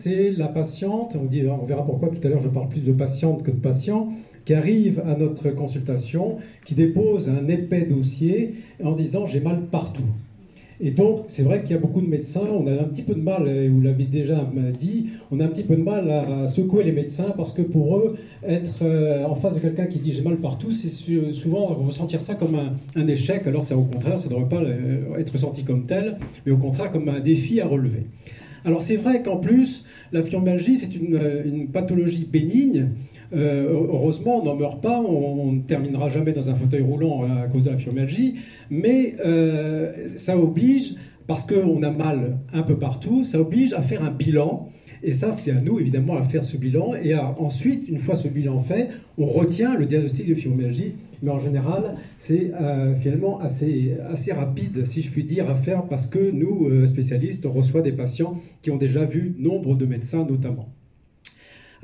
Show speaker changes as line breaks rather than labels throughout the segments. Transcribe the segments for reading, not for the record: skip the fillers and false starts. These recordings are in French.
c'est la patiente, on verra pourquoi tout à l'heure je parle plus de patiente que de patient, qui arrive à notre consultation, qui dépose un épais dossier en disant « j'ai mal partout ». Et donc, c'est vrai qu'il y a beaucoup de médecins, on a un petit peu de mal, et vous l'avez déjà dit, on a un petit peu de mal à secouer les médecins parce que pour eux, être en face de quelqu'un qui dit j'ai mal partout, c'est souvent ressentir ça comme un échec, alors c'est au contraire, ça ne devrait pas être ressenti comme tel, mais au contraire comme un défi à relever. Alors c'est vrai qu'en plus, la fibromyalgie, c'est une pathologie bénigne. Heureusement, on n'en meurt pas, on ne terminera jamais dans un fauteuil roulant à cause de la fibromyalgie, mais ça oblige, parce qu'on a mal un peu partout, ça oblige à faire un bilan, et ça c'est à nous évidemment à faire ce bilan, et ensuite, une fois ce bilan fait, on retient le diagnostic de fibromyalgie, mais en général c'est finalement assez rapide, si je puis dire, à faire, parce que nous, spécialistes, on reçoit des patients qui ont déjà vu nombre de médecins notamment.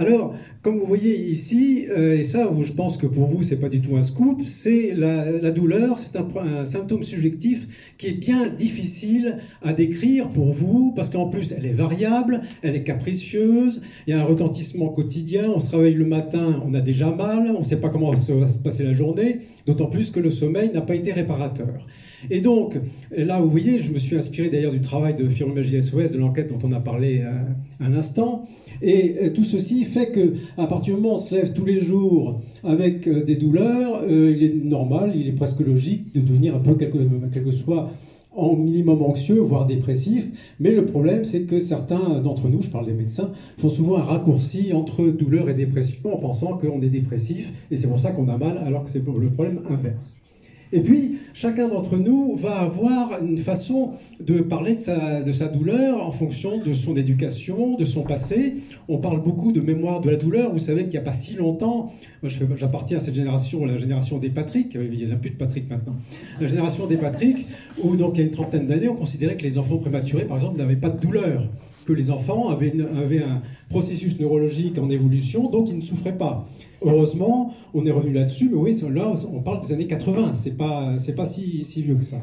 Alors, comme vous voyez ici, et ça, je pense que pour vous, c'est pas du tout un scoop, c'est la douleur, c'est un symptôme subjectif qui est bien difficile à décrire pour vous, parce qu'en plus, elle est variable, elle est capricieuse, il y a un retentissement quotidien, on se réveille le matin, on a déjà mal, on ne sait pas comment va se passer la journée, d'autant plus que le sommeil n'a pas été réparateur. Et donc, là, vous voyez, je me suis inspiré d'ailleurs du travail de Fibromyalgie SOS, de l'enquête dont on a parlé un instant. Et tout ceci fait qu'à partir du moment où on se lève tous les jours avec des douleurs, il est normal, il est presque logique de devenir un peu, quel que soit, en minimum anxieux, voire dépressif. Mais le problème, c'est que certains d'entre nous, je parle des médecins, font souvent un raccourci entre douleur et dépression en pensant qu'on est dépressif, et c'est pour ça qu'on a mal, alors que c'est le problème inverse. Et puis, chacun d'entre nous va avoir une façon de parler de sa douleur en fonction de son éducation, de son passé. On parle beaucoup de mémoire de la douleur. Vous savez qu'il n'y a pas si longtemps, moi j'appartiens à cette génération, la génération des Patrick, il n'y en a plus de Patrick maintenant, la génération des Patrick, où donc il y a une trentaine d'années, on considérait que les enfants prématurés, par exemple, n'avaient pas de douleur, que les enfants avaient un processus neurologique en évolution, donc ils ne souffraient pas. Heureusement, on est revenu là-dessus, mais oui, là, on parle des années 80, c'est pas si vieux que ça.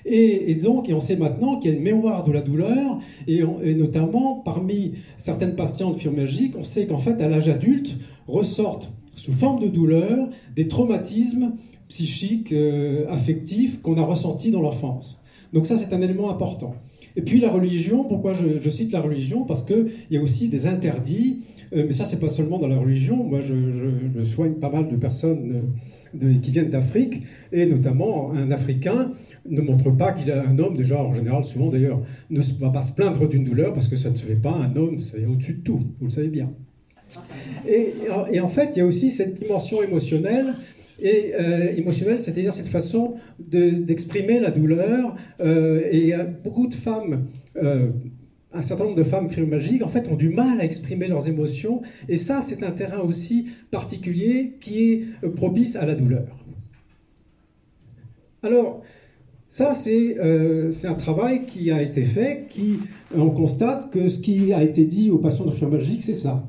Et donc, on sait maintenant qu'il y a une mémoire de la douleur, et notamment parmi certaines patientes fibromyalgiques, on sait qu'en fait, à l'âge adulte, ressortent sous forme de douleur des traumatismes psychiques, affectifs qu'on a ressentis dans l'enfance. Donc ça, c'est un élément important. Et puis la religion, pourquoi je cite la religion? Parce qu'il y a aussi des interdits, mais ça, c'est pas seulement dans la religion. Moi, je soigne pas mal de personnes qui viennent d'Afrique, et notamment un Africain ne montre pas qu'il a un homme, déjà en général, souvent d'ailleurs, ne va pas se plaindre d'une douleur, parce que ça ne se fait pas, un homme, c'est au-dessus de tout, vous le savez bien. Et en fait, il y a aussi cette dimension émotionnelle, émotionnelle, c'est-à-dire cette façon d'exprimer la douleur, et beaucoup de femmes, un certain nombre de femmes fibromyalgiques, en fait, ont du mal à exprimer leurs émotions, et ça, c'est un terrain aussi particulier qui est propice à la douleur. Alors, ça, c'est un travail qui a été fait, on constate que ce qui a été dit aux patients de fibromyalgie, c'est ça.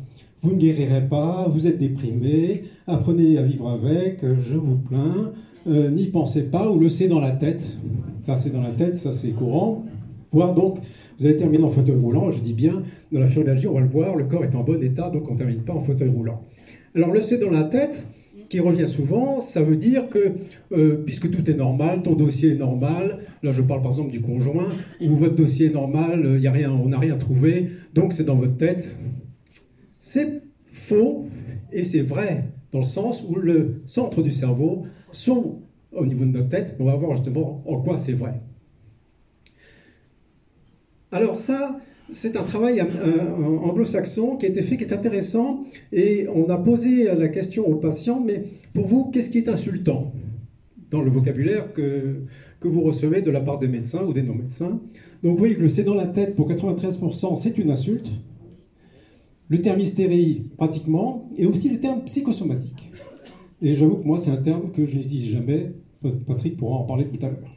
Vous ne guérirez pas, vous êtes déprimé, apprenez à vivre avec, je vous plains, n'y pensez pas, ou le c'est dans la tête. Ça, c'est dans la tête, ça, c'est courant. Voire donc, vous allez terminer en fauteuil roulant, je dis bien, dans la fibromyalgie, on va le voir, le corps est en bon état, donc on ne termine pas en fauteuil roulant. Alors, le c'est dans la tête, qui revient souvent, ça veut dire que, puisque tout est normal, ton dossier est normal, là je parle par exemple du conjoint, ou votre dossier est normal, on n'a rien trouvé, donc c'est dans votre tête. C'est faux, et c'est vrai, dans le sens où le centre du cerveau sont au niveau de notre tête, on va voir justement en quoi c'est vrai. Alors ça, c'est un travail anglo-saxon qui a été fait, qui est intéressant, et on a posé la question aux patients, mais pour vous, qu'est-ce qui est insultant dans le vocabulaire que vous recevez de la part des médecins ou des non-médecins? Donc vous voyez que le c'est dans la tête, pour 93%, c'est une insulte. Le terme hystérie, pratiquement, et aussi le terme psychosomatique. Et j'avoue que moi, c'est un terme que je n'utilise jamais. Patrick pourra en parler tout à l'heure.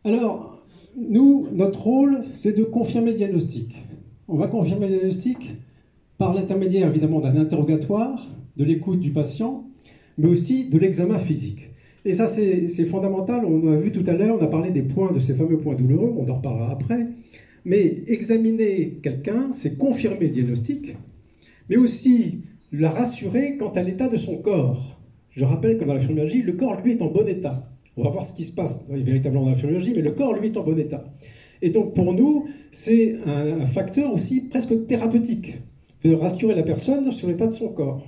Alors, nous, notre rôle, c'est de confirmer le diagnostic. On va confirmer le diagnostic par l'intermédiaire, évidemment, d'un interrogatoire, de l'écoute du patient, mais aussi de l'examen physique. Et ça, c'est fondamental. On a vu tout à l'heure, on a parlé des points, de ces fameux points douloureux, on en reparlera après. Mais examiner quelqu'un, c'est confirmer le diagnostic, mais aussi la rassurer quant à l'état de son corps. Je rappelle que dans la chirurgie, le corps, lui, est en bon état. On va voir ce qui se passe véritablement dans la chirurgie, mais le corps, lui, est en bon état. Et donc, pour nous, c'est un facteur aussi presque thérapeutique de rassurer la personne sur l'état de son corps.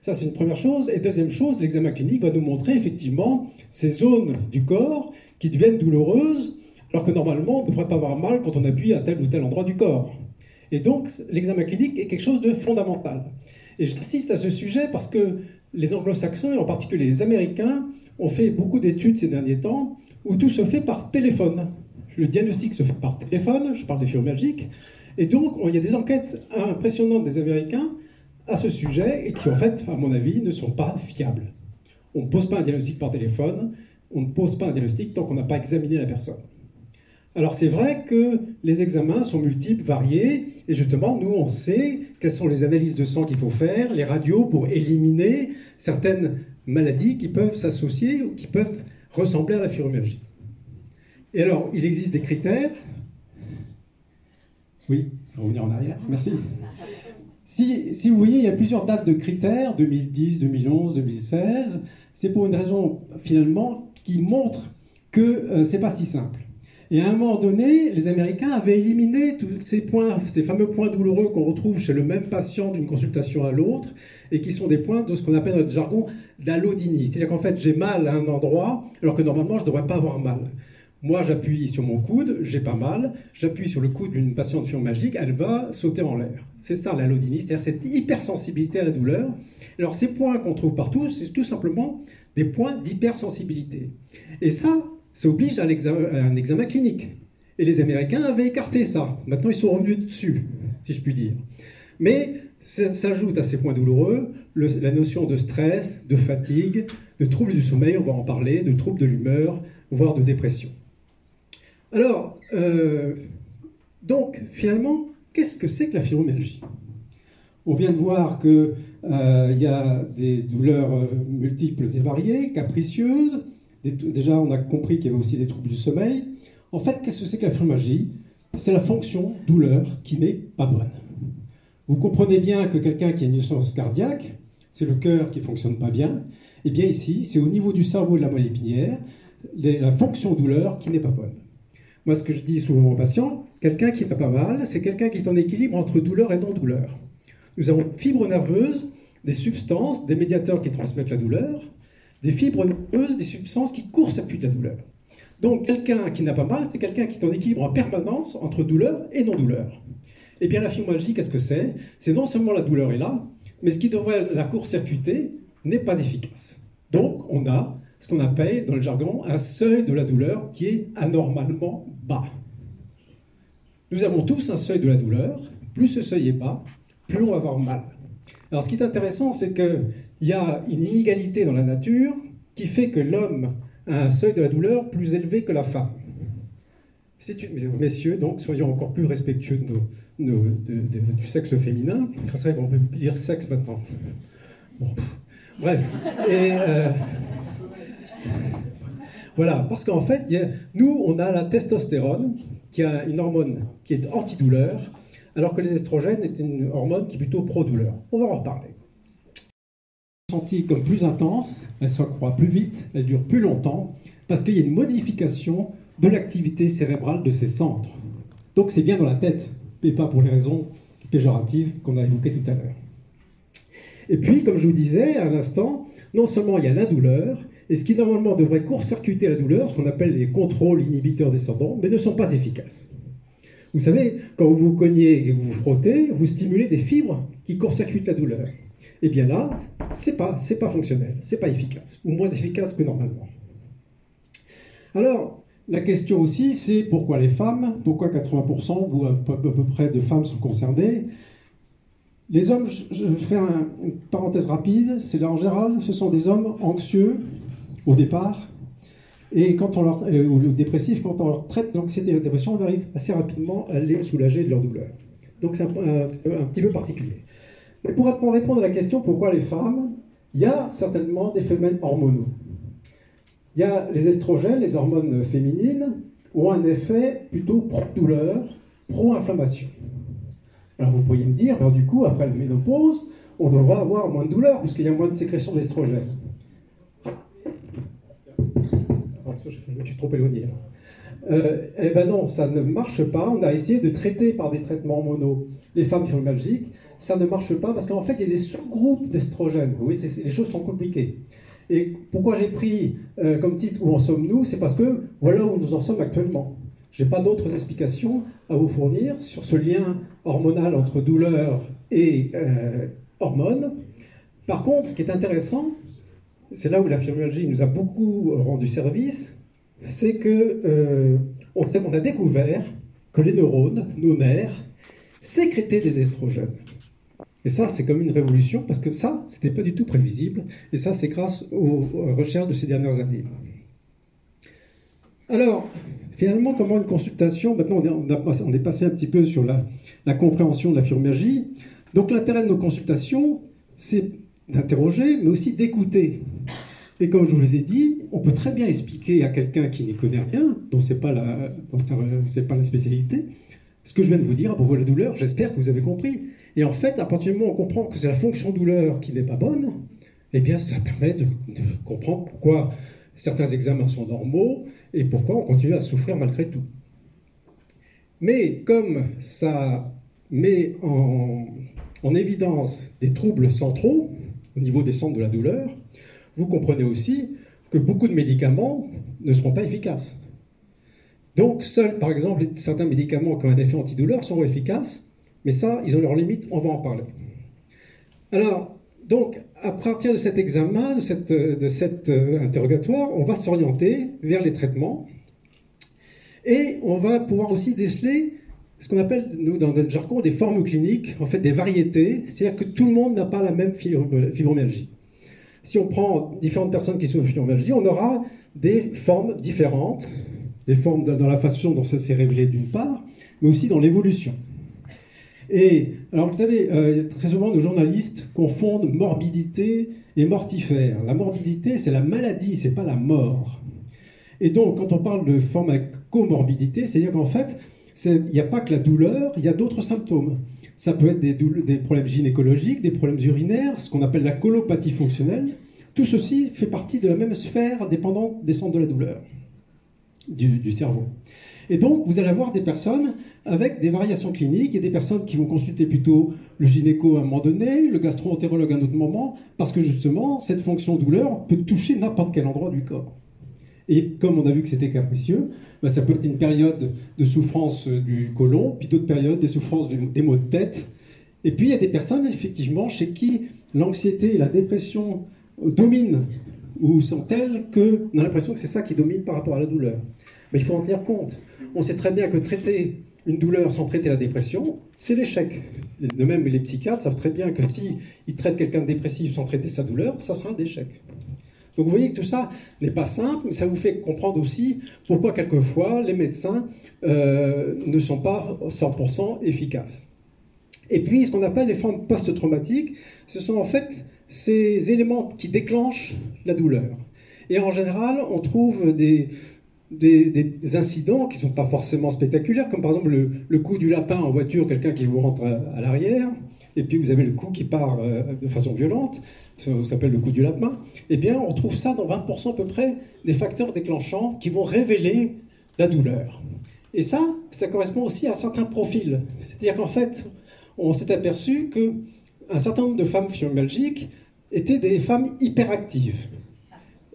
Ça, c'est une première chose. Et deuxième chose, l'examen clinique va nous montrer effectivement ces zones du corps qui deviennent douloureuses, alors que normalement, on ne devrait pas avoir mal quand on appuie à tel ou tel endroit du corps. Et donc, l'examen clinique est quelque chose de fondamental. Et j'insiste à ce sujet parce que les anglo-saxons, et en particulier les Américains, ont fait beaucoup d'études ces derniers temps où tout se fait par téléphone. Le diagnostic se fait par téléphone, je parle des fibromyalgiques, et donc il y a des enquêtes impressionnantes des Américains à ce sujet, et qui en fait, à mon avis, ne sont pas fiables. On ne pose pas un diagnostic par téléphone, on ne pose pas un diagnostic tant qu'on n'a pas examiné la personne. Alors c'est vrai que les examens sont multiples, variés, et justement, nous on sait quelles sont les analyses de sang qu'il faut faire, les radios pour éliminer certaines maladies qui peuvent s'associer ou qui peuvent ressembler à la fibromyalgie. Et alors, il existe des critères. Oui, je vais revenir en arrière, merci. Si vous voyez, il y a plusieurs dates de critères, 2010, 2011, 2016. C'est pour une raison, finalement, qui montre que c'est pas si simple. Et à un moment donné, les Américains avaient éliminé tous ces points, ces fameux points douloureux qu'on retrouve chez le même patient d'une consultation à l'autre, et qui sont des points de ce qu'on appelle dans notre jargon d'allodynie. C'est-à-dire qu'en fait, j'ai mal à un endroit, alors que normalement, je ne devrais pas avoir mal. Moi, j'appuie sur mon coude, j'ai pas mal, j'appuie sur le coude d'une patiente fibromyalgique, elle va sauter en l'air. C'est ça l'allodynie, c'est-à-dire cette hypersensibilité à la douleur. Alors ces points qu'on trouve partout, c'est tout simplement des points d'hypersensibilité. Et ça oblige à un examen clinique. Et les Américains avaient écarté ça. Maintenant, ils sont revenus dessus, si je puis dire. Mais s'ajoute à ces points douloureux la notion de stress, de fatigue, de troubles du sommeil, on va en parler, de troubles de l'humeur, voire de dépression. Alors, donc, finalement, qu'est-ce que c'est que la fibromyalgie? On vient de voir qu'il y a des douleurs multiples et variées, capricieuses. Déjà, on a compris qu'il y avait aussi des troubles du sommeil. En fait, qu'est-ce que c'est que la fibromyalgie? C'est la fonction douleur qui n'est pas bonne. Vous comprenez bien que quelqu'un qui a une insuffisance cardiaque, c'est le cœur qui ne fonctionne pas bien. Et bien ici, c'est au niveau du cerveau et de la moelle épinière, la fonction douleur qui n'est pas bonne. Moi, ce que je dis souvent aux patients, quelqu'un qui n'a pas mal, c'est quelqu'un qui est en équilibre entre douleur et non-douleur. Nous avons fibres nerveuses, des substances, des médiateurs qui transmettent la douleur, des fibres nerveuses, des substances qui court-circuitent la douleur. Donc, quelqu'un qui n'a pas mal, c'est quelqu'un qui est en équilibre en permanence entre douleur et non-douleur. Eh bien, la fibromyalgie, qu'est-ce que c'est? C'est non seulement la douleur est là, mais ce qui devrait la court-circuiter n'est pas efficace. Donc, on a ce qu'on appelle, dans le jargon, un seuil de la douleur qui est anormalement bas. Nous avons tous un seuil de la douleur. Plus ce seuil est bas, plus on va avoir mal. Alors, ce qui est intéressant, c'est qu'il y a une inégalité dans la nature qui fait que l'homme a un seuil de la douleur plus élevé que la femme. Messieurs, donc, soyons encore plus respectueux du sexe féminin. C'est vrai qu'on peut dire sexe maintenant. Bon. Bref. Et voilà, parce qu'en fait, nous, on a la testostérone, qui a une hormone qui est antidouleur, alors que les estrogènes est une hormone qui est plutôt pro-douleur. On va en reparler. Sentie comme plus intense, elle s'accroît plus vite, elle dure plus longtemps, parce qu'il y a une modification de l'activité cérébrale de ces centres. Donc c'est bien dans la tête, et pas pour les raisons péjoratives qu'on a évoquées tout à l'heure. Et puis, comme je vous disais à l'instant, non seulement il y a la douleur, et ce qui normalement devrait court-circuiter la douleur, ce qu'on appelle les contrôles inhibiteurs descendants, mais ne sont pas efficaces. Vous savez, quand vous vous cognez et vous vous frottez, vous stimulez des fibres qui court-circuitent la douleur. Et bien là, c'est pas fonctionnel, c'est pas efficace, ou moins efficace que normalement. Alors, la question aussi, c'est pourquoi les femmes, pourquoi 80% ou à peu près de femmes sont concernées. Les hommes, je vais faire une parenthèse rapide, c'est là en général, ce sont des hommes anxieux au départ, et quand on leur, ou dépressifs, quand on leur traite l'anxiété et la dépression, on arrive assez rapidement à les soulager de leur douleur. Donc c'est un petit peu particulier. Mais pour répondre à la question pourquoi les femmes, il y a certainement des phénomènes hormonaux. Il y a les estrogènes, les hormones féminines, ont un effet plutôt pro-douleur pro-inflammation. Alors vous pourriez me dire, ben, du coup, après la ménopause, on devra avoir moins de douleur, parce qu'il y a moins de sécrétion d'estrogène. Je me suis trop éloigné. Eh ben non, ça ne marche pas. On a essayé de traiter par des traitements hormonaux les femmes fibromyalgiques. Ça ne marche pas parce qu'en fait, il y a des sous-groupes d'estrogènes. Oui, les choses sont compliquées. Et pourquoi j'ai pris comme titre Où en sommes-nous? C'est parce que voilà où nous en sommes actuellement. Je n'ai pas d'autres explications à vous fournir sur ce lien hormonal entre douleur et hormones. Par contre, ce qui est intéressant, c'est là où la fibromyalgie nous a beaucoup rendu service, c'est que on a découvert que les neurones, nos nerfs, sécrétaient des estrogènes. Et ça, c'est comme une révolution, parce que ça, c'était pas du tout prévisible, et ça, c'est grâce aux recherches de ces dernières années. Alors, finalement, comment une consultation, maintenant on est passé un petit peu sur la compréhension de la fibromyalgie. Donc l'intérêt de nos consultations, c'est d'interroger, mais aussi d'écouter. Et comme je vous l'ai dit, on peut très bien expliquer à quelqu'un qui n'y connaît rien, dont ce n'est pas la spécialité, ce que je viens de vous dire à propos de la douleur. J'espère que vous avez compris. Et en fait, à partir du moment où on comprend que c'est la fonction douleur qui n'est pas bonne, eh bien ça permet de comprendre pourquoi certains examens sont normaux et pourquoi on continue à souffrir malgré tout. Mais comme ça met en évidence des troubles centraux au niveau des centres de la douleur, vous comprenez aussi que beaucoup de médicaments ne seront pas efficaces. Donc, seuls, par exemple, certains médicaments qui ont un effet antidouleur seront efficaces, mais ça, ils ont leurs limites, on va en parler. Alors, donc, à partir de cet examen, de cet interrogatoire, on va s'orienter vers les traitements, et on va pouvoir aussi déceler ce qu'on appelle, nous, dans notre jargon, des formes cliniques, en fait, des variétés, c'est-à-dire que tout le monde n'a pas la même fibromyalgie. Si on prend différentes personnes qui souffrent de fibromyalgie, on aura des formes différentes, des formes dans la façon dont ça s'est révélé d'une part, mais aussi dans l'évolution. Et alors vous savez, très souvent nos journalistes confondent morbidité et mortifère. La morbidité, c'est la maladie, c'est pas la mort. Et donc, quand on parle de forme à comorbidité, c'est-à-dire qu'en fait, il n'y a pas que la douleur, il y a d'autres symptômes. Ça peut être des problèmes gynécologiques, des problèmes urinaires, ce qu'on appelle la colopathie fonctionnelle. Tout ceci fait partie de la même sphère dépendante des centres de la douleur du cerveau. Et donc, vous allez avoir des personnes avec des variations cliniques et des personnes qui vont consulter plutôt le gynéco à un moment donné, le gastro-entérologue à un autre moment, parce que justement, cette fonction douleur peut toucher n'importe quel endroit du corps. Et comme on a vu que c'était capricieux, ben ça peut être une période de souffrance du côlon, puis d'autres périodes des souffrances des maux de tête. Et puis il y a des personnes, effectivement, chez qui l'anxiété et la dépression dominent, ou sont telles qu'on a l'impression que c'est ça qui domine par rapport à la douleur. Mais il faut en tenir compte. On sait très bien que traiter une douleur sans traiter la dépression, c'est l'échec. De même, les psychiatres savent très bien que s'ils traitent quelqu'un de dépressif sans traiter sa douleur, ça sera un échec. Donc vous voyez que tout ça n'est pas simple, mais ça vous fait comprendre aussi pourquoi quelquefois les médecins ne sont pas 100% efficaces. Et puis ce qu'on appelle les formes post-traumatiques, ce sont en fait ces éléments qui déclenchent la douleur. Et en général, on trouve des incidents qui ne sont pas forcément spectaculaires, comme par exemple le coup du lapin en voiture, quelqu'un qui vous rentre à l'arrière, et puis vous avez le coup qui part de façon violente, ça s'appelle le coup du lapin. Eh bien, on trouve ça dans 20% à peu près des facteurs déclenchants qui vont révéler la douleur. Et ça correspond aussi à un certain profil. C'est-à-dire qu'en fait, on s'est aperçu qu'un certain nombre de femmes fibromyalgiques étaient des femmes hyperactives.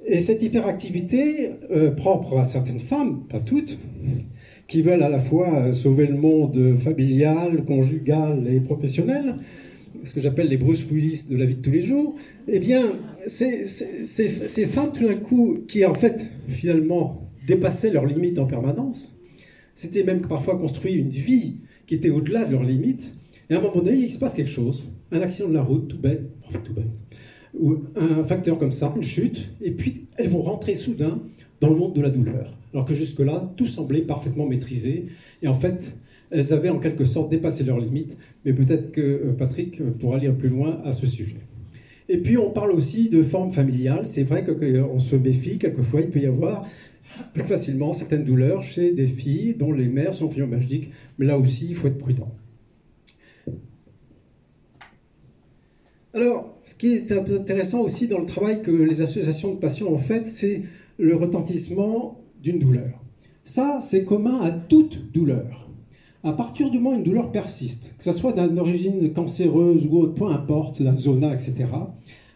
Et cette hyperactivité, propre à certaines femmes, pas toutes, qui veulent à la fois sauver le monde familial, conjugal et professionnel, ce que j'appelle les Bruce Willis de la vie de tous les jours, eh bien, ces femmes, tout d'un coup, qui en fait, finalement, dépassaient leurs limites en permanence, s'étaient même parfois construit une vie qui était au-delà de leurs limites, et à un moment donné, il se passe quelque chose, un accident de la route, tout bête, ou un facteur comme ça, une chute, et puis elles vont rentrer soudain dans le monde de la douleur. Alors que jusque-là, tout semblait parfaitement maîtrisé, et en fait, elles avaient en quelque sorte dépassé leurs limites, mais peut-être que Patrick pourra lire plus loin à ce sujet. Et puis on parle aussi de forme familiale, c'est vrai qu'on se méfie, quelquefois il peut y avoir plus facilement certaines douleurs chez des filles dont les mères sont fibromyalgiques, mais là aussi, il faut être prudent. Alors, ce qui est intéressant aussi dans le travail que les associations de patients ont fait, c'est le retentissement d'une douleur. Ça, c'est commun à toute douleur. À partir du moment où une douleur persiste, que ce soit d'origine cancéreuse ou autre, peu importe, la zona, etc.,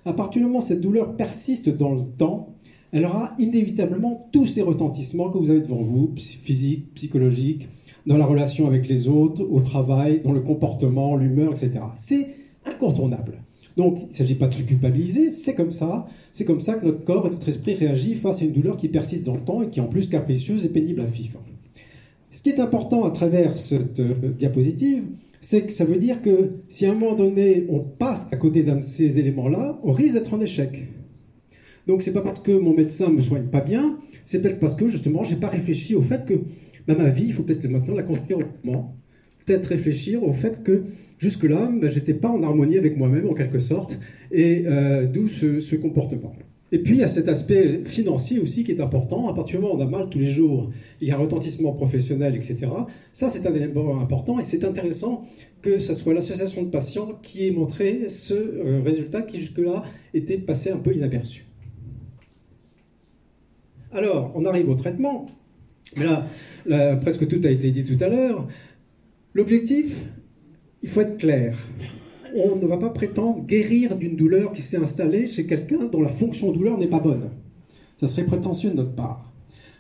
à partir du moment où cette douleur persiste dans le temps, elle aura inévitablement tous ces retentissements que vous avez devant vous, physiques, psychologiques, dans la relation avec les autres, au travail, dans le comportement, l'humeur, etc. C'est incontournable. Donc, il ne s'agit pas de se culpabiliser, c'est comme ça que notre corps et notre esprit réagissent face à une douleur qui persiste dans le temps et qui est en plus capricieuse et pénible à vivre. Ce qui est important à travers cette diapositive, c'est que ça veut dire que si à un moment donné on passe à côté d'un de ces éléments-là, on risque d'être en échec. Donc c'est pas parce que mon médecin ne me soigne pas bien, c'est peut-être parce que justement j'ai pas réfléchi au fait que ma vie, il faut peut-être maintenant la construire autrement. Peut-être réfléchir au fait que jusque-là, j'étais pas en harmonie avec moi-même en quelque sorte, et d'où ce comportement. Et puis il y a cet aspect financier aussi qui est important. À partir du moment où on a mal tous les jours, il y a un retentissement professionnel, etc. Ça, c'est un élément important et c'est intéressant que ce soit l'association de patients qui ait montré ce résultat qui jusque-là était passé un peu inaperçu. Alors, on arrive au traitement. Mais là, presque tout a été dit tout à l'heure. L'objectif, il faut être clair. On ne va pas prétendre guérir d'une douleur qui s'est installée chez quelqu'un dont la fonction douleur n'est pas bonne. Ça serait prétentieux de notre part.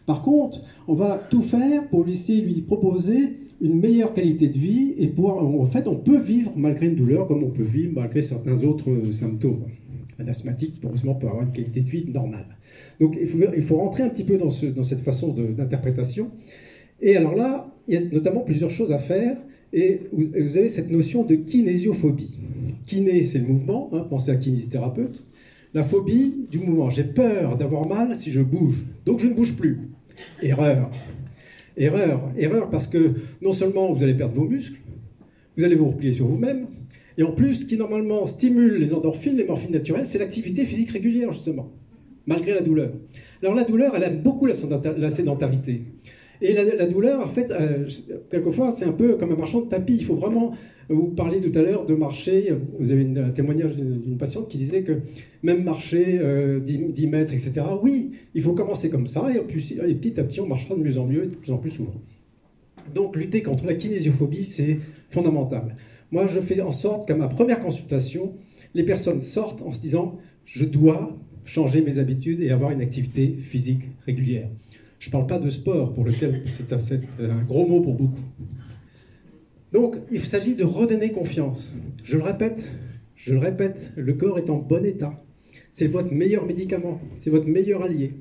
Par contre, on va tout faire pour essayer de lui proposer une meilleure qualité de vie et en fait, on peut vivre malgré une douleur comme on peut vivre malgré certains autres symptômes. Un asthmatique, heureusement, peut avoir une qualité de vie normale. Donc, il faut rentrer un petit peu dans cette façon d'interprétation. Et alors là, il y a notamment plusieurs choses à faire. Et vous avez cette notion de kinésiophobie. Kiné, c'est le mouvement, hein, pensez à kinésithérapeute. La phobie du mouvement. J'ai peur d'avoir mal si je bouge, donc je ne bouge plus. Erreur. Erreur parce que non seulement vous allez perdre vos muscles, vous allez vous replier sur vous-même, et en plus, ce qui normalement stimule les endorphines, les morphines naturelles, c'est l'activité physique régulière, justement, malgré la douleur. Alors la douleur, elle aime beaucoup la sédentarité. Et la douleur, en fait, quelquefois, c'est un peu comme un marchand de tapis. Il faut vraiment, vous parliez tout à l'heure de marcher, vous avez un témoignage d'une patiente qui disait que même marcher 10 mètres, etc., oui, il faut commencer comme ça, et petit à petit, on marchera de mieux en mieux, et de plus en plus souvent. Donc, lutter contre la kinésiophobie, c'est fondamental. Moi, je fais en sorte qu'à ma première consultation, les personnes sortent en se disant « je dois changer mes habitudes et avoir une activité physique régulière ». Je ne parle pas de sport, pour lequel c'est un gros mot pour beaucoup. Donc, il s'agit de redonner confiance. Je le répète, le corps est en bon état. C'est votre meilleur médicament, c'est votre meilleur allié.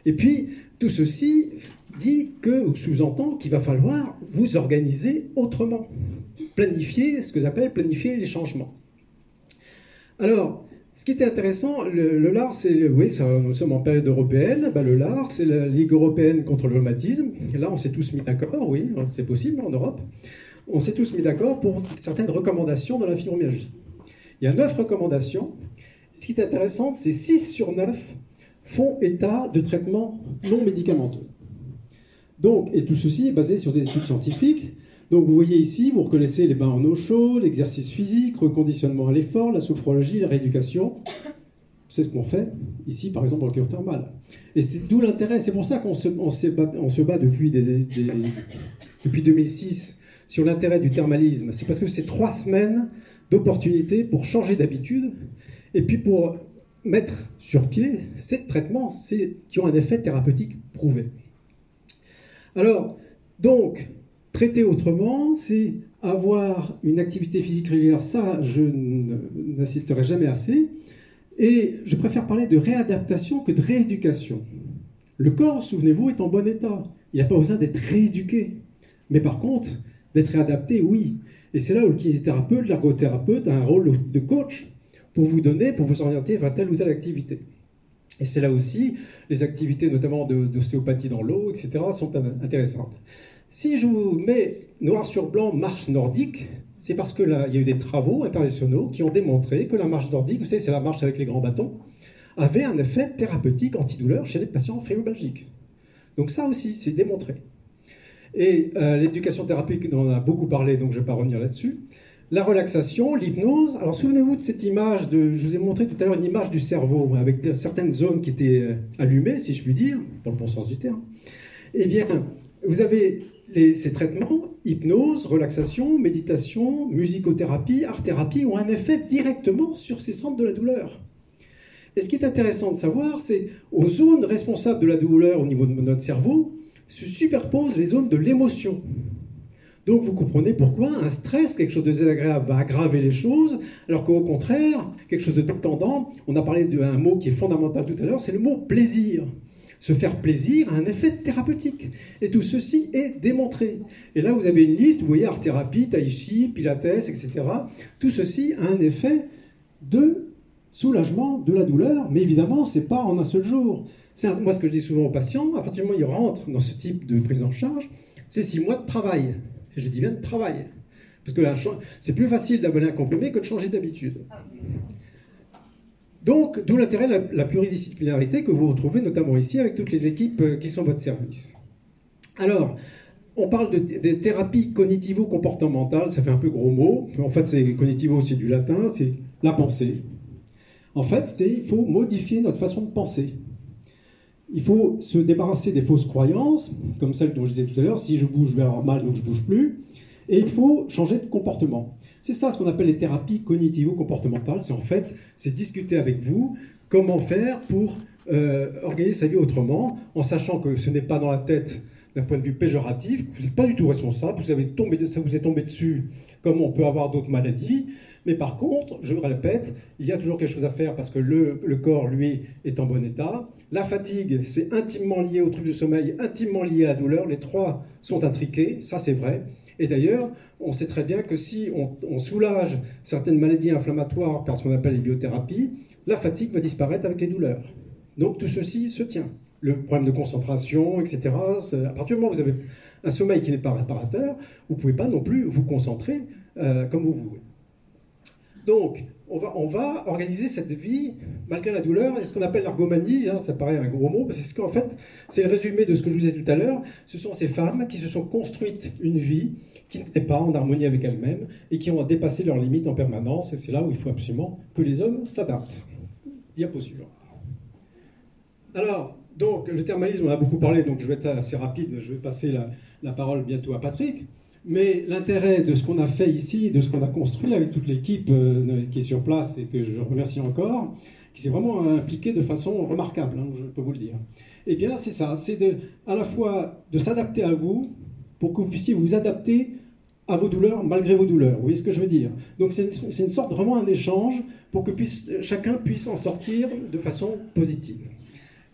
Et puis, tout ceci dit ou sous-entend qu'il va falloir vous organiser autrement. Planifier, ce que j'appelle planifier les changements. Alors, ce qui était intéressant, le LAR, nous sommes en période européenne, le LAR, c'est la Ligue européenne contre le rhumatisme. Et là, on s'est tous mis d'accord, oui, c'est possible en Europe. On s'est tous mis d'accord pour certaines recommandations dans la fibromyalgie. Il y a 9 recommandations. Ce qui est intéressant, c'est 6 sur 9 font état de traitements non médicamenteux. Donc, et tout ceci est basé sur des études scientifiques. Donc vous voyez ici, vous reconnaissez les bains en eau chaude, l'exercice physique, reconditionnement à l'effort, la sophrologie, la rééducation. C'est ce qu'on fait ici, par exemple, dans le cure thermal. Et c'est d'où l'intérêt. C'est pour ça qu'on se bat depuis 2006 sur l'intérêt du thermalisme. C'est parce que c'est 3 semaines d'opportunité pour changer d'habitude et puis pour mettre sur pied ces traitements qui ont un effet thérapeutique prouvé. Alors, donc, traiter autrement, c'est avoir une activité physique régulière. Ça, je n'insisterai jamais assez. Et je préfère parler de réadaptation que de rééducation. Le corps, souvenez-vous, est en bon état. Il n'y a pas besoin d'être rééduqué. Mais par contre, d'être réadapté, oui. Et c'est là où le kinésithérapeute, l'ergothérapeute a un rôle de coach pour vous orienter vers telle ou telle activité. Et c'est là aussi, les activités notamment d'ostéopathie dans l'eau, etc., sont intéressantes. Si je vous mets noir sur blanc marche nordique, c'est parce que là, il y a eu des travaux internationaux qui ont démontré que la marche nordique, vous savez, c'est la marche avec les grands bâtons, avait un effet thérapeutique antidouleur chez les patients fibromyalgiques. Donc ça aussi, c'est démontré. Et l'éducation thérapeutique, on en a beaucoup parlé, donc je ne vais pas revenir là-dessus. La relaxation, l'hypnose. Alors souvenez-vous de cette image, je vous ai montré tout à l'heure une image du cerveau, avec certaines zones qui étaient allumées, si je puis dire, dans le bon sens du terme. Eh bien, vous avez ces traitements, hypnose, relaxation, méditation, musicothérapie, art-thérapie, ont un effet directement sur ces centres de la douleur. Et ce qui est intéressant de savoir, c'est aux zones responsables de la douleur au niveau de notre cerveau, se superposent les zones de l'émotion. Donc vous comprenez pourquoi un stress, quelque chose de désagréable, va aggraver les choses, alors qu'au contraire, quelque chose de détendant, on a parlé d'un mot qui est fondamental tout à l'heure, c'est le mot plaisir. Se faire plaisir a un effet thérapeutique. Et tout ceci est démontré. Et là, vous avez une liste, vous voyez, art-thérapie, tai chi, pilates, etc. Tout ceci a un effet de soulagement de la douleur, mais évidemment, ce n'est pas en un seul jour. Moi, ce que je dis souvent aux patients, à partir du moment où ils rentrent dans ce type de prise en charge, c'est 6 mois de travail. Et je dis bien de travail. Parce que c'est plus facile d'avaler un comprimé que de changer d'habitude. Donc, d'où l'intérêt de la pluridisciplinarité que vous retrouvez notamment ici avec toutes les équipes qui sont à votre service. Alors, on parle des thérapies cognitivo-comportementales, ça fait un peu gros mot, mais en fait, cognitivo, c'est du latin, c'est la pensée. En fait, il faut modifier notre façon de penser. Il faut se débarrasser des fausses croyances, comme celle dont je disais tout à l'heure, si je bouge, je vais avoir mal, donc je ne bouge plus. Et il faut changer de comportement. C'est ça ce qu'on appelle les thérapies cognitivo-comportementales. C'est discuter avec vous comment faire pour organiser sa vie autrement, en sachant que ce n'est pas dans la tête d'un point de vue péjoratif, vous n'êtes pas du tout responsable, ça vous est tombé dessus comme on peut avoir d'autres maladies. Mais par contre, je le répète, il y a toujours quelque chose à faire parce que le corps, lui, est en bon état. La fatigue, c'est intimement lié au trouble du sommeil, intimement lié à la douleur. Les trois sont intriqués, ça c'est vrai. Et d'ailleurs, on sait très bien que si on soulage certaines maladies inflammatoires par ce qu'on appelle les biothérapies, la fatigue va disparaître avec les douleurs. Donc tout ceci se tient. Le problème de concentration, etc. À partir du moment où vous avez un sommeil qui n'est pas réparateur, vous ne pouvez pas non plus vous concentrer comme vous voulez. Donc, on va organiser cette vie malgré la douleur, et ce qu'on appelle l'ergomanie, ça paraît un gros mot, parce que qu'en fait, c'est le résumé de ce que je vous disais tout à l'heure, ce sont ces femmes qui se sont construites une vie qui n'était pas en harmonie avec elles-mêmes, et qui ont dépassé leurs limites en permanence, et c'est là où il faut absolument que les hommes s'adaptent. Diapo suivante. Alors, donc, le thermalisme, on a beaucoup parlé, donc je vais être assez rapide, je vais passer la parole bientôt à Patrick. Mais l'intérêt de ce qu'on a fait ici, de ce qu'on a construit avec toute l'équipe qui est sur place et que je remercie encore, qui s'est vraiment impliquée de façon remarquable, je peux vous le dire. Eh bien, c'est ça, c'est à la fois de s'adapter à vous pour que vous puissiez vous adapter à vos douleurs malgré vos douleurs. Vous voyez ce que je veux dire? Donc c'est une sorte vraiment un échange pour que chacun puisse en sortir de façon positive.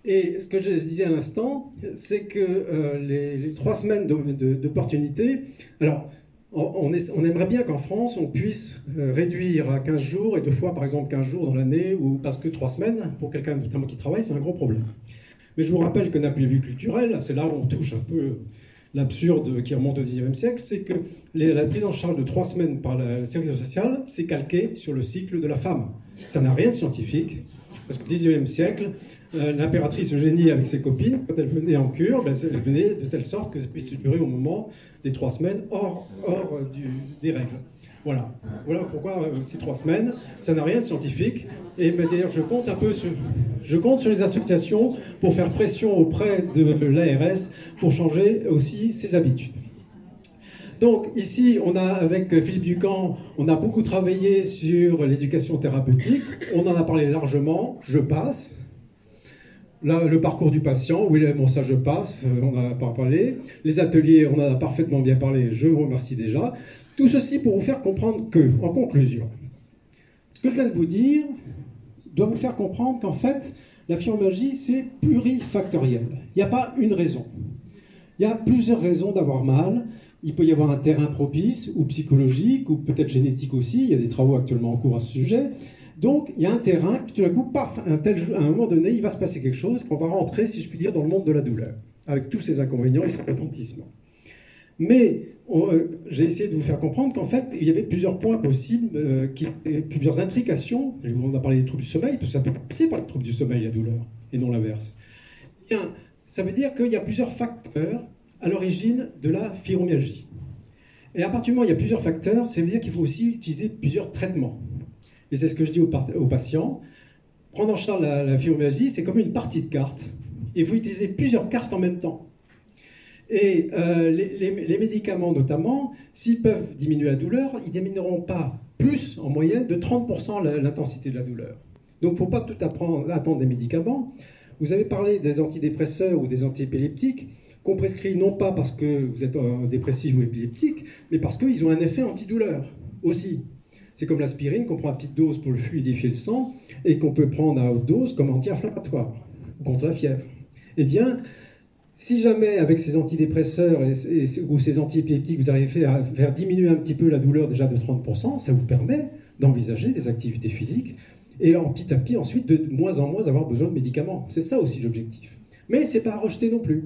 Et ce que je disais à l'instant, c'est que les 3 semaines d'opportunité, alors on aimerait bien qu'en France, on puisse réduire à 15 jours, et 2 fois par exemple 15 jours dans l'année, ou parce que 3 semaines, pour quelqu'un notamment qui travaille, c'est un gros problème. Mais je vous rappelle que d'un point de vue culturel, c'est là où on touche un peu l'absurde qui remonte au XIXe siècle, c'est que la prise en charge de 3 semaines par le service social, c'est calqué sur le cycle de la femme. Ça n'a rien de scientifique, parce qu'au XIXe siècle, l'impératrice Eugénie avec ses copines, quand elle venait en cure, elle venait de telle sorte que ça puisse durer au moment des 3 semaines hors des règles. Voilà pourquoi ces 3 semaines, ça n'a rien de scientifique. Et d'ailleurs, je compte sur les associations pour faire pression auprès de l'ARS pour changer aussi ses habitudes. Donc ici, avec Philippe Ducamp, on a beaucoup travaillé sur l'éducation thérapeutique. On en a parlé largement, je passe. Là, le parcours du patient, oui, bon, ça je passe, on n'en a pas parlé. Les ateliers, on en a parfaitement bien parlé, je vous remercie déjà. Tout ceci pour vous faire comprendre que, en conclusion, ce que je viens de vous dire doit vous faire comprendre qu'en fait, la fibromyalgie, c'est plurifactoriel. Il n'y a pas une raison. Il y a plusieurs raisons d'avoir mal. Il peut y avoir un terrain propice, ou psychologique, ou peut-être génétique aussi. Il y a des travaux actuellement en cours à ce sujet. Donc, il y a un terrain, puis tout d'un coup, paf, à un moment donné, il va se passer quelque chose, qu'on va rentrer, si je puis dire, dans le monde de la douleur, avec tous ses inconvénients et ses retentissements. Mais j'ai essayé de vous faire comprendre qu'en fait, il y avait plusieurs points possibles, plusieurs intrications. On a parlé des troubles du sommeil, parce que ça peut passer par les troubles du sommeil, la douleur, et non l'inverse. Il y a Ça veut dire qu'il y a plusieurs facteurs à l'origine de la fibromyalgie. Et à partir du moment où il y a plusieurs facteurs, ça veut dire qu'il faut aussi utiliser plusieurs traitements. Et c'est ce que je dis aux patients. Prendre en charge la fibromyalgie, c'est comme une partie de cartes. Il faut utiliser plusieurs cartes en même temps. Et les médicaments notamment, s'ils peuvent diminuer la douleur, ils ne diminueront pas plus en moyenne de 30% l'intensité de la douleur. Donc il ne faut pas tout attendre des médicaments. Vous avez parlé des antidépresseurs ou des antiépileptiques qu'on prescrit non pas parce que vous êtes dépressif ou épileptique, mais parce qu'ils ont un effet antidouleur aussi. C'est comme l'aspirine qu'on prend à petite dose pour fluidifier le sang et qu'on peut prendre à haute dose comme anti-inflammatoire ou contre la fièvre. Eh bien, si jamais avec ces antidépresseurs ou ces antiépileptiques vous arrivez à faire diminuer un petit peu la douleur déjà de 30%, ça vous permet d'envisager des activités physiques et petit à petit ensuite de moins en moins avoir besoin de médicaments. C'est ça aussi l'objectif. Mais ce n'est pas à rejeter non plus.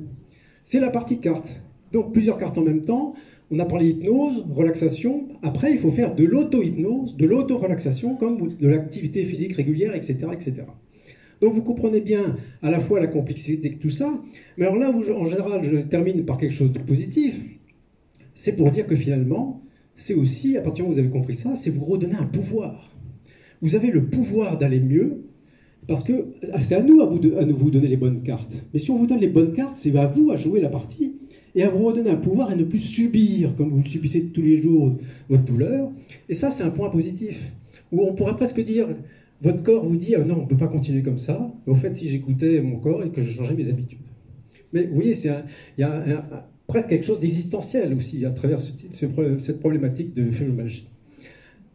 C'est la partie carte. Donc plusieurs cartes en même temps. On a parlé hypnose, relaxation. Après, il faut faire de l'auto-hypnose, de l'auto-relaxation, comme de l'activité physique régulière, etc., etc. Donc vous comprenez bien à la fois la complexité de tout ça, mais alors là où en général je termine par quelque chose de positif, c'est pour dire que finalement, c'est aussi, à partir du moment où vous avez compris ça, c'est vous redonner un pouvoir. Vous avez le pouvoir d'aller mieux, parce que c'est à nous vous donner les bonnes cartes. Mais si on vous donne les bonnes cartes, c'est à vous à jouer la partie, et à vous redonner un pouvoir et ne plus subir, comme vous le subissez tous les jours, votre douleur. Et ça, c'est un point positif, où on pourrait presque dire... Votre corps vous dit non, on ne peut pas continuer comme ça. Mais au fait, si j'écoutais mon corps et que je changeais mes habitudes. Mais vous voyez, il y a presque quelque chose d'existentiel aussi à travers cette problématique de fibromyalgie.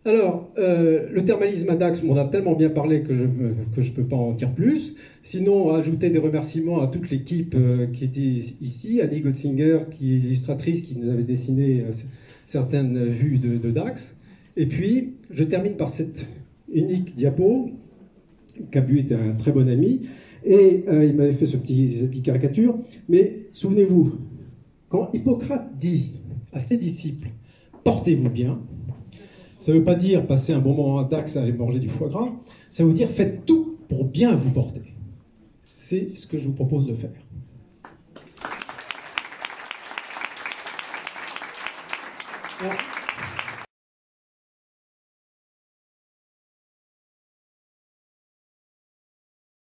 Alors, le thermalisme ADAX, on en a tellement bien parlé que je ne peux pas en dire plus. Sinon, ajouter des remerciements à toute l'équipe qui était ici, Annie Gotzinger, qui est illustratrice, qui nous avait dessiné certaines vues de DAX. Et puis, je termine par cette unique diapo. Cabu était un très bon ami, et il m'avait fait cette petite caricature. Mais souvenez-vous, quand Hippocrate dit à ses disciples « portez-vous bien », ça ne veut pas dire passer un bon moment à Dax à aller manger du foie gras, ça veut dire faites tout pour bien vous porter. C'est ce que je vous propose de faire. Alors,